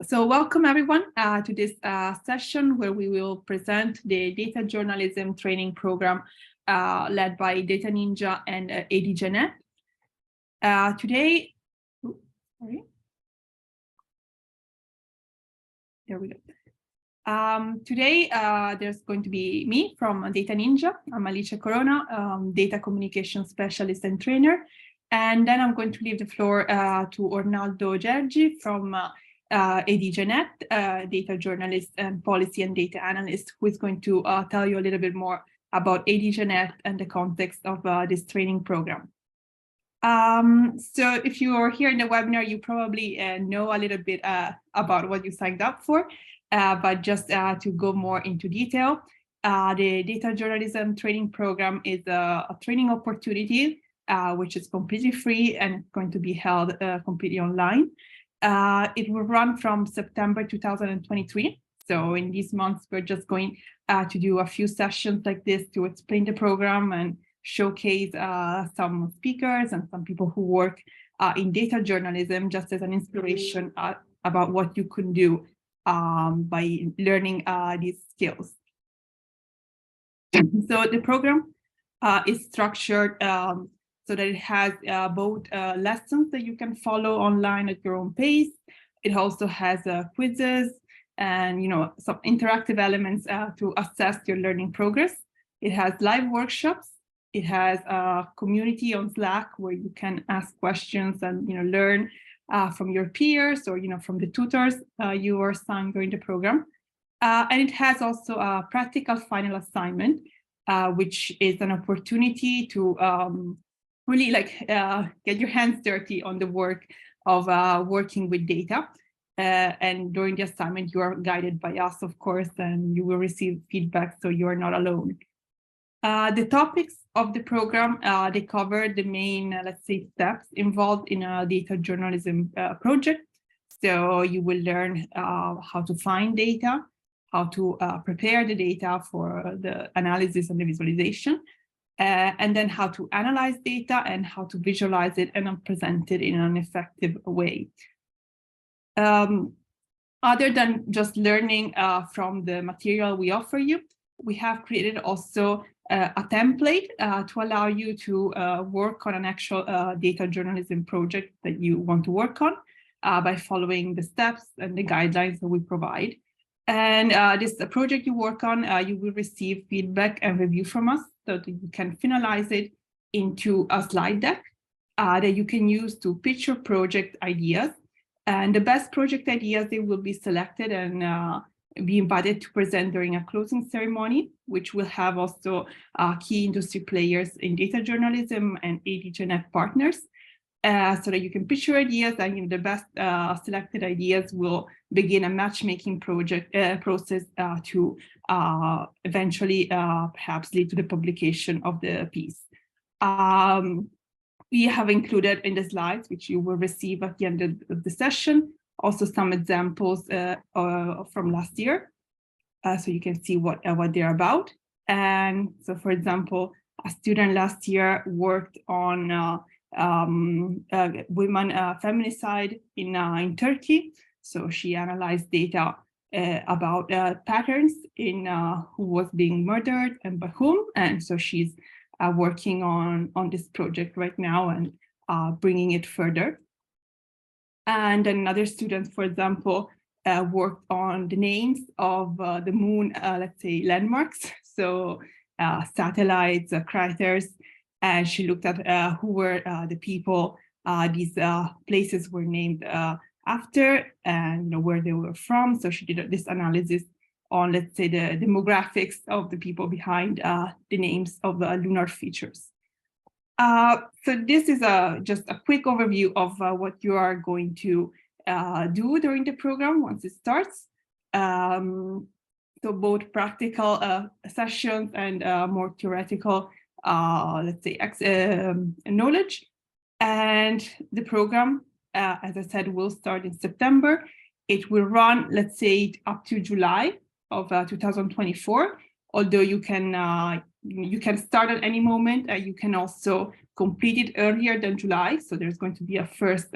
So welcome everyone to this session where we will present the data journalism training program led by Dataninja and EDJNet. Today, there we go. Today, there's going to be me from Dataninja. I'm Alice Corona, data communication specialist and trainer. And then I'm going to leave the floor to Ornaldo Gergi from EDJNet, data journalist and policy and data analyst, who is going to tell you a little bit more about EDJNet and the context of this training program. So if you are here in the webinar, you probably know a little bit about what you signed up for, but just to go more into detail, the data journalism training program is a training opportunity which is completely free and going to be held completely online. It will run from September 2023. So in these months, we're just going to do a few sessions like this to explain the program and showcase some speakers and some people who work in data journalism, just as an inspiration about what you can do by learning these skills. So the program is structured so that it has both lessons that you can follow online at your own pace. It also has quizzes and some interactive elements to assess your learning progress. It has live workshops. It has a community on Slack where you can ask questions and learn from your peers or from the tutors you are assigned during the program. And it has also a practical final assignment, which is an opportunity to really get your hands dirty on the work of working with data. And during the assignment, you are guided by us, of course, and you will receive feedback, so you are not alone. The topics of the program, they cover the main, let's say, steps involved in a data journalism project. So you will learn how to find data, how to prepare the data for the analysis and the visualization, and then how to analyze data and how to visualize it and present it in an effective way. Other than just learning from the material we offer you, we have created also a template to allow you to work on an actual data journalism project that you want to work on by following the steps and the guidelines that we provide. And this project you work on, you will receive feedback and review from us so that you can finalize it into a slide deck that you can use to pitch your project ideas. And the best project ideas, they will be selected and be invited to present during a closing ceremony, which will have also key industry players in data journalism and EDJNet partners. So that you can pitch your ideas, and the best selected ideas will begin a matchmaking process to eventually perhaps lead to the publication of the piece. We have included in the slides, which you will receive at the end of the session, also some examples from last year, so you can see what they're about. And so, for example, a student last year worked on women feminicide in Turkey. So she analyzed data about patterns in who was being murdered and by whom. And so she's working on this project right now and bringing it further. And another student, for example, worked on the names of the moon, let's say, landmarks. So satellites, craters. And she looked at who were the people these places were named after and where they were from. So she did this analysis on, let's say, the demographics of the people behind the names of the lunar features. So this is just a quick overview of what you are going to do during the program once it starts. So both practical sessions and more theoretical let's say, knowledge. And the program, as I said, will start in September. It will run, let's say, up to July of 2024. Although you can start at any moment. You can also complete it earlier than July. So there's going to be a first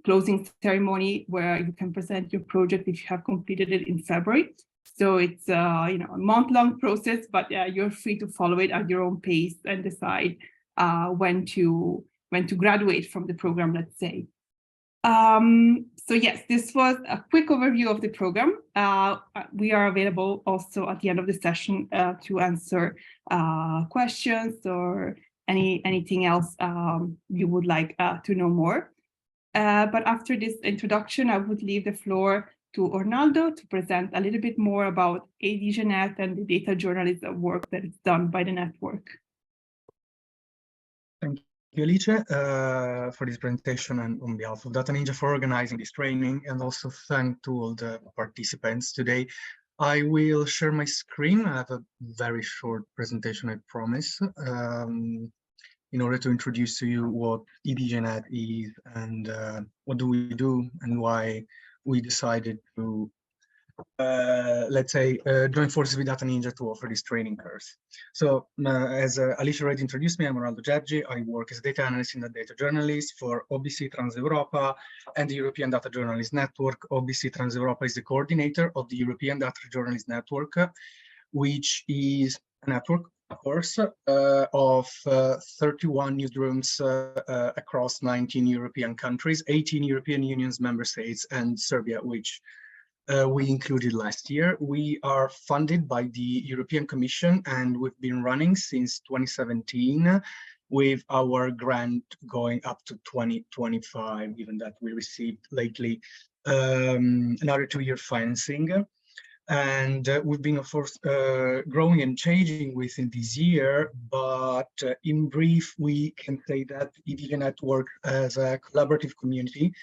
closing ceremony where you can present your project if you have completed it in February. So it's a month-long process, but you're free to follow it at your own pace and decide when to graduate from the program, let's say. So yes, this was a quick overview of the program. We are available also at the end of the session to answer questions or anything else you would like to know more. But after this introduction, I would leave the floor to Ornaldo to present a little bit more about EDJNet and the data journalism work that is done by the network. Thank you, Alice, for this presentation, and on behalf of Dataninja for organizing this training, and also thank to all the participants today. I will share my screen. I have a very short presentation, I promise, in order to introduce to you what EDJNet is and what do we do and why we decided to, let's say, join forces with Dataninja to offer this training course. So as Alicia already introduced me, I'm Ornaldo Geggi. I work as a data analyst and a data journalist for OBC Trans-Europa and the European Data Journalist Network. OBC Trans-Europa is the coordinator of the European Data Journalist Network, which is a network, of course, of 31 newsrooms across 19 European countries, 18 European Union's member states, and Serbia, which we included last year. We are funded by the European Commission, and we've been running since 2017 with our grant going up to 2025, given that we received lately another 2-year financing. And we've been, of course, growing and changing within this year, but in brief, we can say that EDJNet works as a collaborative community.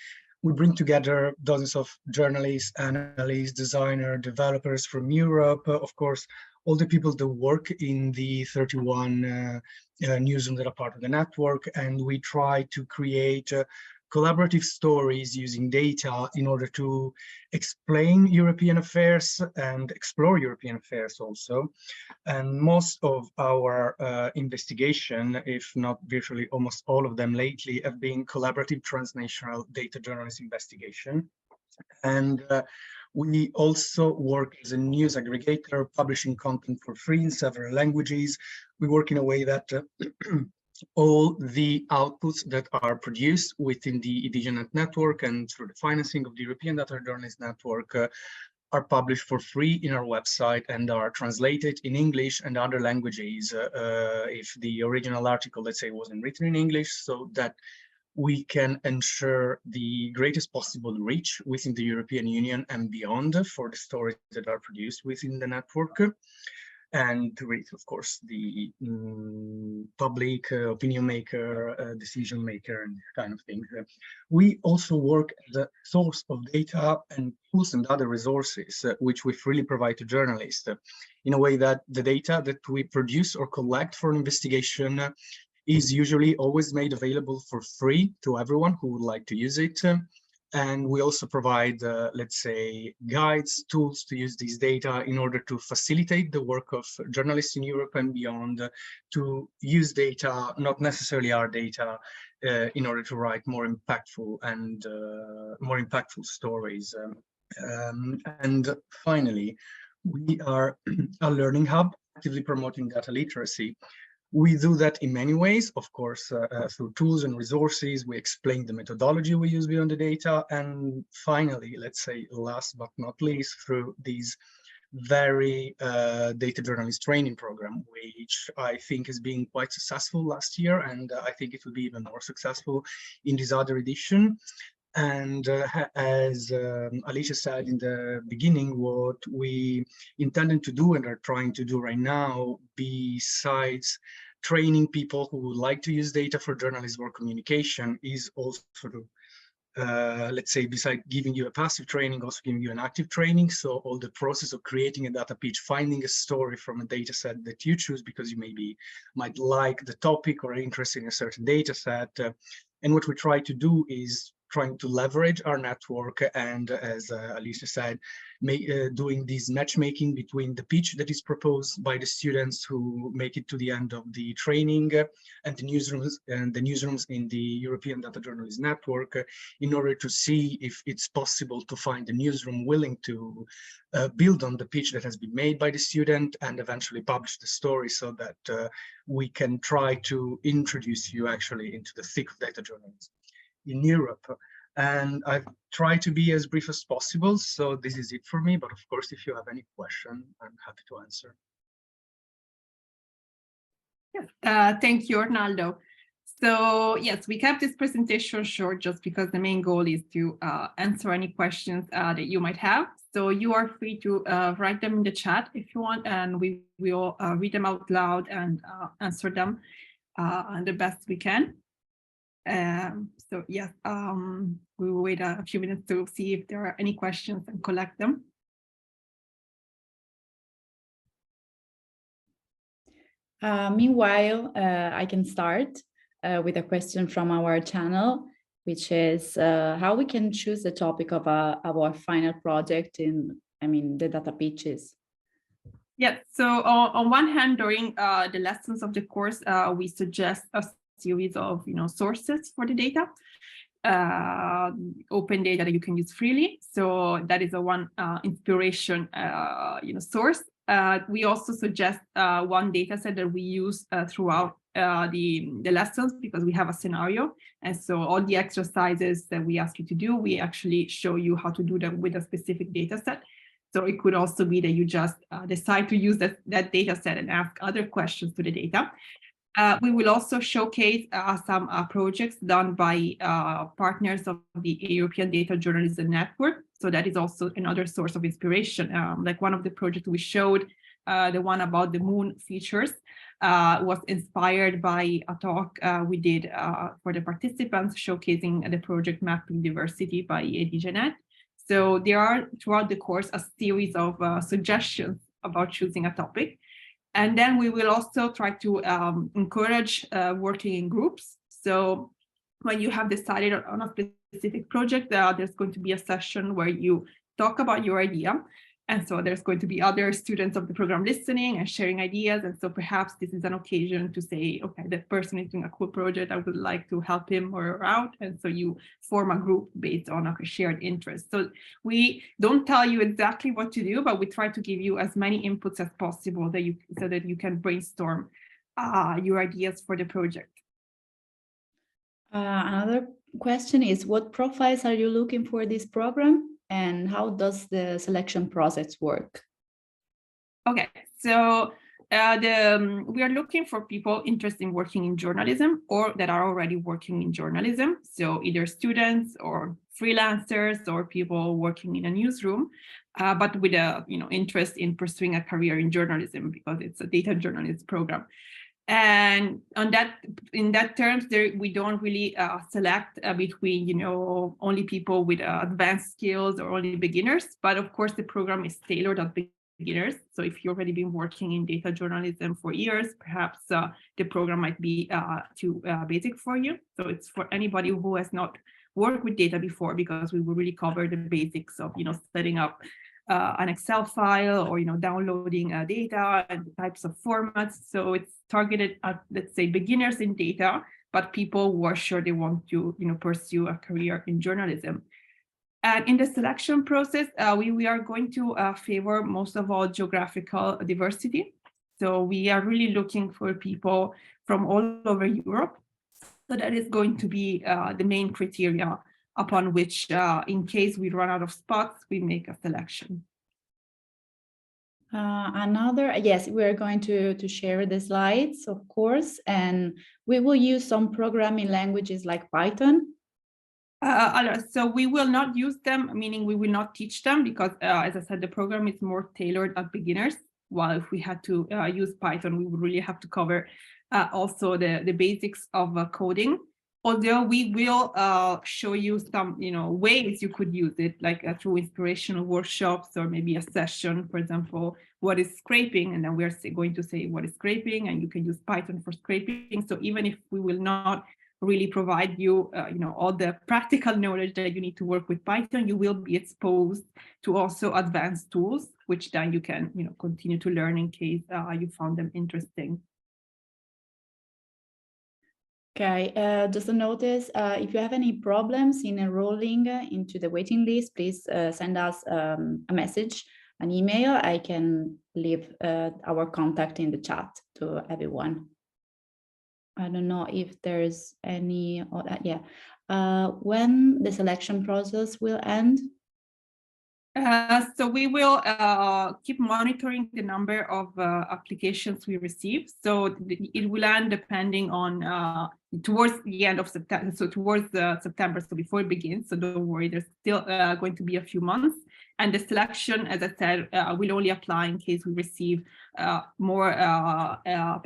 We bring together dozens of journalists, analysts, designers, developers from Europe, of course, all the people that work in the 31 newsrooms that are part of the network, and we try to create collaborative stories using data in order to explain European affairs and explore European affairs also. And most of our investigation, if not virtually almost all of them lately, have been collaborative transnational data journalist investigation. And we also work as a news aggregator, publishing content for free in several languages. We work in a way that all the outputs that are produced within the EDJNet network and through the financing of the European Data Journalist Network are published for free in our website and are translated in English and other languages if the original article, let's say, wasn't written in English, so that we can ensure the greatest possible reach within the European Union and beyond for the stories that are produced within the network, and to reach, of course, the public, opinion maker, decision maker, and kind of things. We also work as a source of data and tools and other resources, which we freely provide to journalists, in a way that the data that we produce or collect for an investigation is usually always made available for free to everyone who would like to use it. And we also provide, let's say, guides, tools to use these data in order to facilitate the work of journalists in Europe and beyond, to use data, not necessarily our data, in order to write more impactful and more impactful stories. And finally, we are a learning hub actively promoting data literacy. We do that in many ways, of course, through tools and resources. We explain the methodology we use beyond the data. And finally, let's say last but not least, through these very data journalist training program, which I think has been quite successful last year. And I think it will be even more successful in this other edition. And as Alicia said in the beginning, what we intended to do and are trying to do right now, besides training people who would like to use data for journalism or communication, is also to, let's say, besides giving you a passive training, also giving you an active training. So all the process of creating a data pitch, finding a story from a data set that you choose because you maybe might like the topic or are interested in a certain data set. And what we try to do is trying to leverage our network and, as Alicia said, doing this matchmaking between the pitch that is proposed by the students who make it to the end of the training and the newsrooms in the European Data Journalism Network, in order to see if it's possible to find a newsroom willing to build on the pitch that has been made by the student and eventually publish the story, so that we can try to introduce you actually into the thick of data journalism in Europe. And I've tried to be as brief as possible, so this is it for me. But of course, if you have any question, I'm happy to answer. Yes, thank you, Arnaldo. So yes, we kept this presentation short just because the main goal is to answer any questions that you might have. So you are free to write them in the chat if you want, and we will read them out loud and answer them the best we can. So yes, we will wait a few minutes to see if there are any questions and collect them. Meanwhile, I can start with a question from our channel, which is how we can choose the topic of our final project in, the data pitches. Yeah, so on one hand, during the lessons of the course, we suggest a series of sources for the data, open data that you can use freely. So that is a one inspiration source. We also suggest one data set that we use throughout the lessons, because we have a scenario, and so all the exercises that we ask you to do, we actually show you how to do them with a specific data set. So it could also be that you just decide to use that data set and ask other questions to the data. We will also showcase some projects done by partners of the European Data Journalism Network. So that is also another source of inspiration. Like one of the projects we showed, the one about the moon features, was inspired by a talk we did for the participants, showcasing the project Mapping Diversity by EDJNet. So there are, throughout the course, a series of suggestions about choosing a topic. And then we will also try to encourage working in groups. So when you have decided on a specific project, there's going to be a session where you talk about your idea. And so there's going to be other students of the program listening and sharing ideas. And so perhaps this is an occasion to say, okay, that person is doing a cool project, I would like to help him or her out. And so you form a group based on a shared interest. So we don't tell you exactly what to do, but we try to give you as many inputs as possible so that you can brainstorm your ideas for the project. Another question is, what profiles are you looking for this program? And how does the selection process work? Okay, so we are looking for people interested in working in journalism or that are already working in journalism. So either students or freelancers or people working in a newsroom, but with a interest in pursuing a career in journalism, because it's a data journalism program. And in that terms, we don't really select between only people with advanced skills or only beginners. But of course, the program is tailored at beginners. So if you've already been working in data journalism for years, perhaps the program might be too basic for you. So it's for anybody who has not worked with data before, because we will really cover the basics of setting up an Excel file or downloading data and the types of formats. So it's targeted at, let's say, beginners in data, but people who are sure they want to pursue a career in journalism. And in the selection process, we are going to favor most of all geographical diversity. So we are really looking for people from all over Europe. So that is going to be the main criteria upon which, in case we run out of spots, we make a selection. Yes, we're going to share the slides, of course, and we will use some programming languages like Python. So we will not use them, meaning we will not teach them, because as I said, the program is more tailored at beginners. While if we had to use Python, we would really have to cover also the basics of coding. Although we will show you some ways you could use it, like through inspirational workshops or maybe a session, for example, what is scraping? And then we're going to say what is scraping, and you can use Python for scraping. So even if we will not really provide you, all the practical knowledge that you need to work with Python. You will be exposed to also advanced tools, which then you can, continue to learn in case you found them interesting. Okay, just a notice, if you have any problems in enrolling into the waiting list, please send us a message, an email. I can leave our contact in the chat to everyone. I don't know if there's any, when the selection process will end? So we will keep monitoring the number of applications we receive. So it will end depending on towards the end of September, so towards September, so before it begins. So don't worry, there's still going to be a few months. And the selection, as I said, will only apply in case we receive more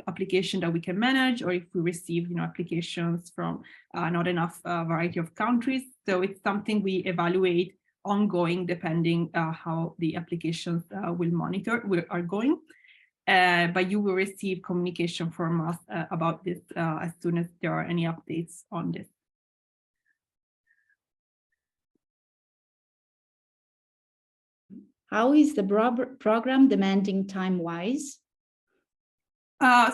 application that we can manage, or if we receive, applications from not enough variety of countries. So it's something we evaluate ongoing, depending how the applications are going. But you will receive communication from us about this as soon as there are any updates on this. How is the program demanding time-wise?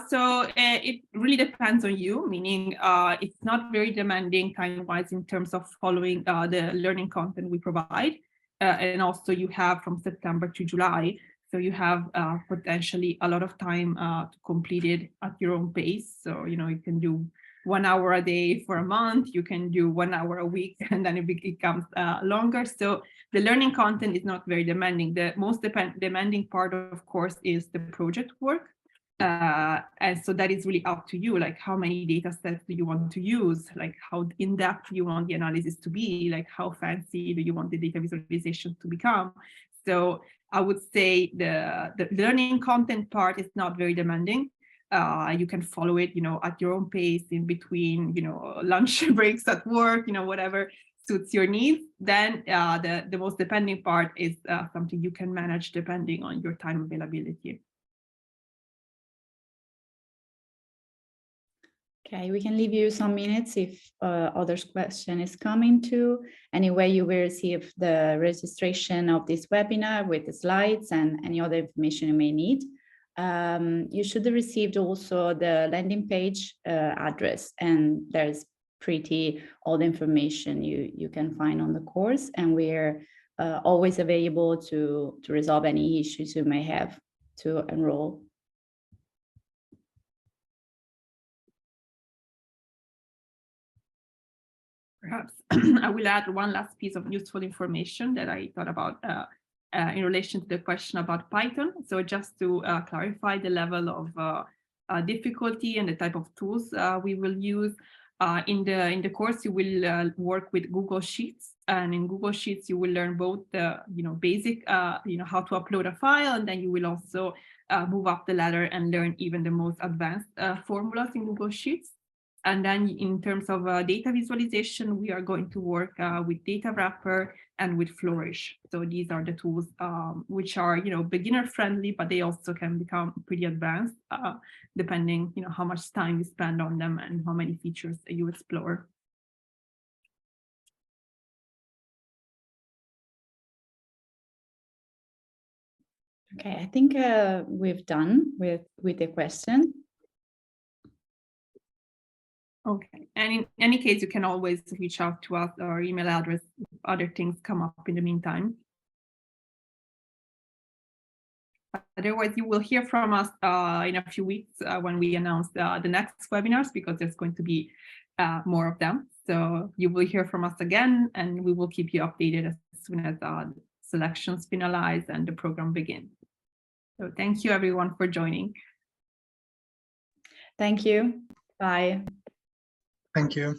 So it really depends on you, meaning it's not very demanding time-wise in terms of following the learning content we provide. And also you have from September to July, so you have potentially a lot of time to complete it at your own pace. So, you can do 1 hour a day for a month, you can do 1 hour a week, and then it becomes longer. So the learning content is not very demanding. The most demanding part, of course, is the project work. And so that is really up to you, like how many data sets do you want to use, like how in-depth you want the analysis to be, like how fancy do you want the data visualization to become. So I would say the learning content part is not very demanding. You can follow it, at your own pace in between, lunch breaks at work, whatever suits your needs. Then the most demanding part is something you can manage depending on your time availability. Okay, we can leave you some minutes if others' question is coming too. Anyway, you will receive the registration of this webinar with the slides and any other information you may need. You should have received also the landing page address, and there's pretty all the information you can find on the course, and we're always available to resolve any issues you may have to enroll. Perhaps I will add one last piece of useful information that I thought about in relation to the question about Python. So just to clarify the level of difficulty and the type of tools we will use. In the course, you will work with Google Sheets, and in Google Sheets you will learn both the basic how to upload a file, and then you will also move up the ladder and learn even the most advanced formulas in Google Sheets. And then in terms of data visualization, we are going to work with Data Wrapper and with Flourish. So these are the tools which are beginner friendly, but they also can become pretty advanced depending how much time you spend on them and how many features you explore. Okay, I think we've done with the question. Okay, and in any case, you can always reach out to us, our email address, if other things come up in the meantime. Otherwise, you will hear from us in a few weeks when we announce the next webinars, because there's going to be more of them. So you will hear from us again, and we will keep you updated as soon as selections finalize and the program begins. So thank you, everyone, for joining. Thank you. Bye. Thank you.